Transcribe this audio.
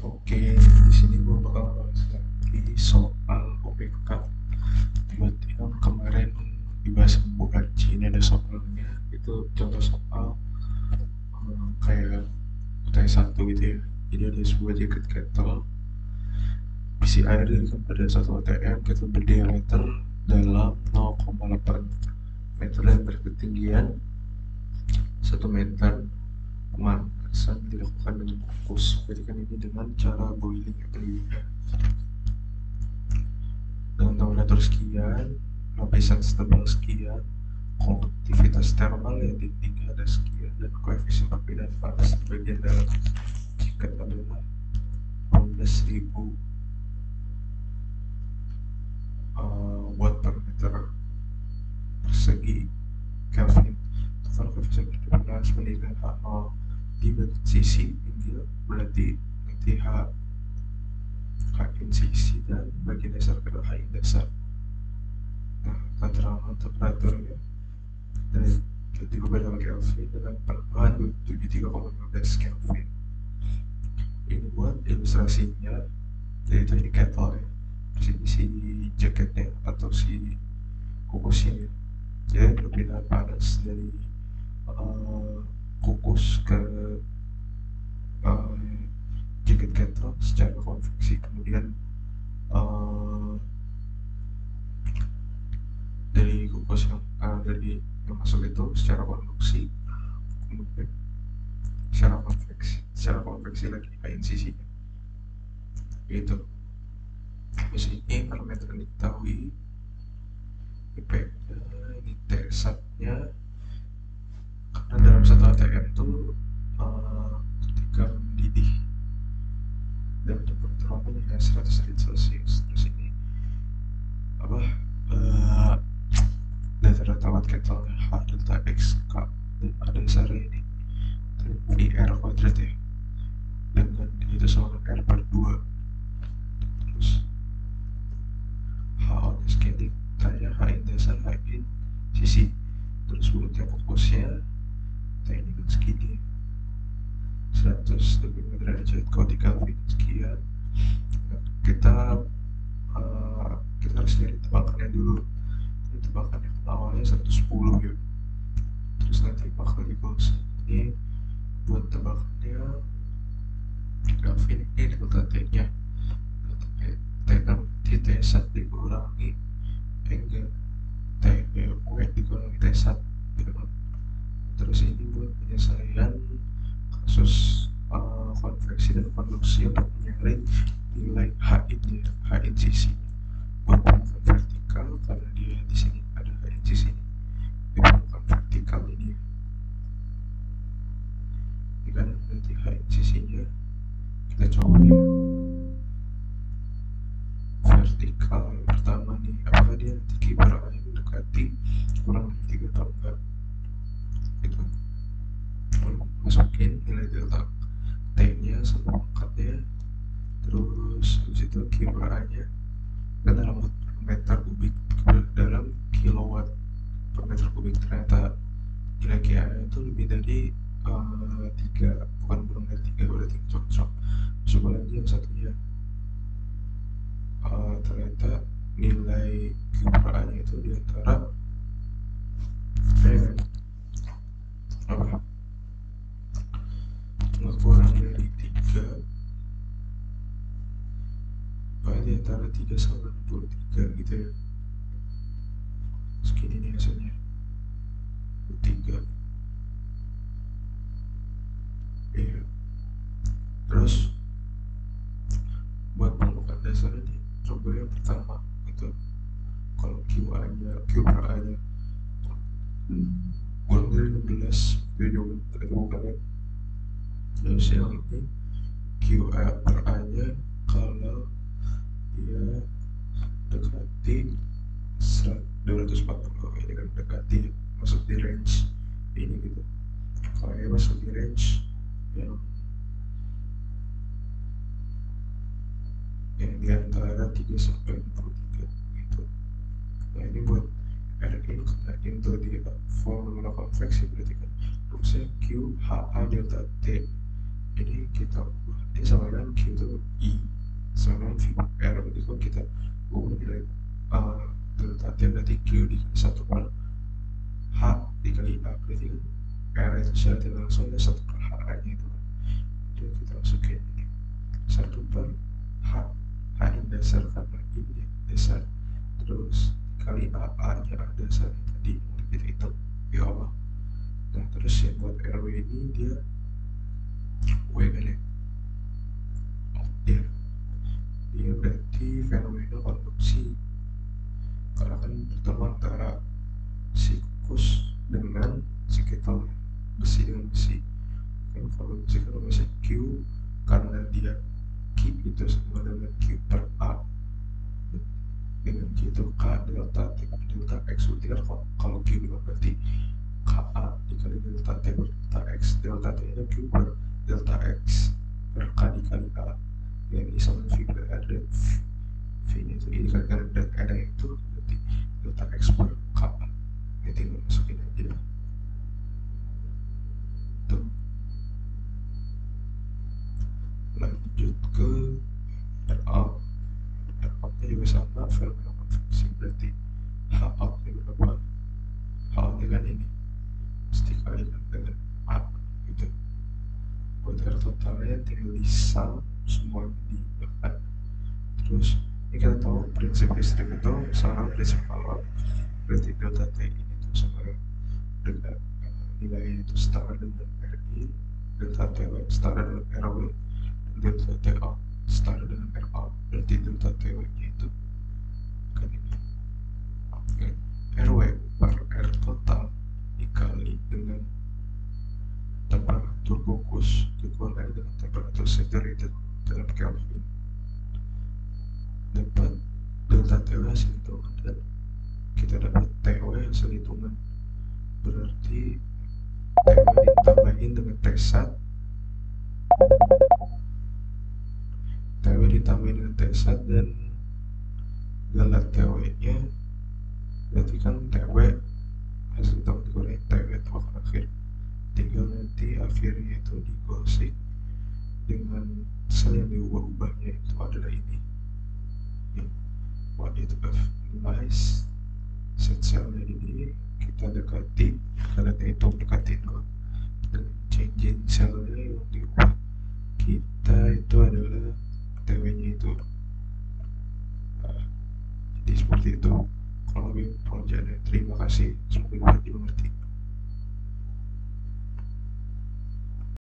Oke, di sini gue bakal bahas lagi soal OPK buat yang kemarin dibahas Bu Aci. Ini ada soalnya, itu contoh soal kayak UTS 1 gitu ya. Jadi ada sebuah jaket kettle isi air pada satu ATM, kettle berdiameter dalam 0,8 meter dan berketinggian 1 meter. Pemanasan dilakukan dengan kukus. Jadi kan ini dengan cara boiling ya, pendidiknya. Dengan temperatur sekian, lapisan setebal sekian, konduktivitas thermal yang tinggi ada sekian, dan koefisien perbedaan panas di bagian dalam jika adalah 15.000 watt per meter persegi Kelvin. Total koefisien perbedaan panas pendidikan H0 di bagian sisi pinggir berarti nanti H in sisi dan bagian dasar adalah H in dasar. Nah, keterangan temperaturnya dari 3 Kelvin dengan penambahan 73,15 Kelvin. Ini buat ilustrasinya, yaitu ini kettle ya. Sini si jaketnya atau si kukusnya ya. Jadi perpindahan panas dari kukus ke jaket kettle secara konveksi, kemudian dari kukus yang masuk itu secara konduksi, kemudian secara konveksi lagi kain sisinya gitu. Terus ini parameter yang diketahui, IPK, ini T1 nya, karena dalam satu ATM itu ketika mendidih dan temperatur ruangannya 100 derajat Celcius. Terus ini apa data watt kettle-nya H delta X K, dan ada dasarnya ini V R kuadrat ya, dengan itu sama R per 2. Terus H on scaling tanya H in dasar, H in sisi. Terus buat yang fokusnya ini kan segini 100 derajat kalau 3 Kelvin sekian. Nah, kita harus cari tebakannya dulu. Ini tebakannya awalnya 110 ya, terus nanti bakal dibahas ini buat tebakannya Kelvin ini delta T nya, T kan T1 dikurangi enggak T W dikurangi T1 gitu. Terus ini buat penyelesaian kasus konveksi dan konduksi untuk mencari nilai H in ya, H in sisi bukan vertikal, karena dia di sini ada H in sisi ini, bukan vertikal ini kan nanti H in sisinya kita coba ya vertikal. Yang pertama nih, apakah dia nanti kibarannya mendekati kurang lebih 3 atau enggak gitu. Masukin nilai delta T nya sama pangkatnya, terus habis itu kibarannya kan dalam meter kubik dalam kilowatt per meter kubik. Ternyata nilai KA itu lebih dari 3, bukan kurang dari 3, berarti cocok. Coba lagi yang satunya, ternyata nilai QA nya itu diantara nggak kurang dari 3, diantara 3 sama 23 gitu ya. Segini nih hasilnya 3 ya. Terus buat permukaan dasarnya nih, coba yang pertama itu kalau QA nya kurang dari 16 itu juga permukaan. Terus yang ini QA per A nya kalau dia dekati 240, ini kan dekati masuk di range ini gitu. Kalau dia masuk di range yang di antara 3 sampai 23 gitu. Nah ini buat R in into di formula konveksi, berarti kan rumusnya Q H A delta T. Ini kita ubah, ini sama dengan Q itu sama V R. Berarti kalau kita ubah nilai delta T berarti Q dikali 1 per H dikali A, berarti kan R itu secara tidak langsung ya 1 per H nya itu kan. Jadi kita masukin ini 1 per H, H ini dasar karena ini dasar, terus kali A nya A dasarnya tadi udah kita hitung di awal. Nah terus yang buat RW ini dia W kan ya, dia berarti fenomena konduksi karena kan bertemu antara sikus dengan sekitar besi dengan besi kan. Kalau besi kan bisa Q karena dia Q itu sama dengan Q per A dengan Q itu K delta T delta X, berarti kan kalau Q itu berarti KA dikali delta T per delta X, delta T nya Q per delta X per K dikali A, yang ini sama V per R, dan V nya itu ini kan dan R itu berarti delta X per KA. Ini tinggal masukin aja tuh. Lanjut ke RA. RA nya juga sama, fenomena konveksi, berarti HA nya berapa? HA nya kan ini pasti kalikan dengan A gitu. Buat R totalnya tinggal disam semuanya di depan. Terus ini kita tahu prinsip listrik itu sama prinsip Coulomb, berarti delta T ini tuh sama dengan nilai itu setara dengan RI, delta TW setara dengan RW, delta TA setara dengan RA, berarti delta TW nya itu kan ini RW per R total dikali dengan temperatur kukus dikurangi dengan temperatur saturated dalam Kelvin, dapat delta TW hasil hitungan, dan kita dapat TW hasil hitungan, berarti TW ditambahin dengan T1, TW ditambahin dengan T1 dan galat TW nya berarti kan TW hasil hitungan dikurangi TW itu akan akhir, tinggal nanti akhirnya itu digosip dengan sel yang diubah-ubahnya itu adalah ini ya, what itu F nice set selnya ini kita dekati, kita hitung dekatin dengan changing selnya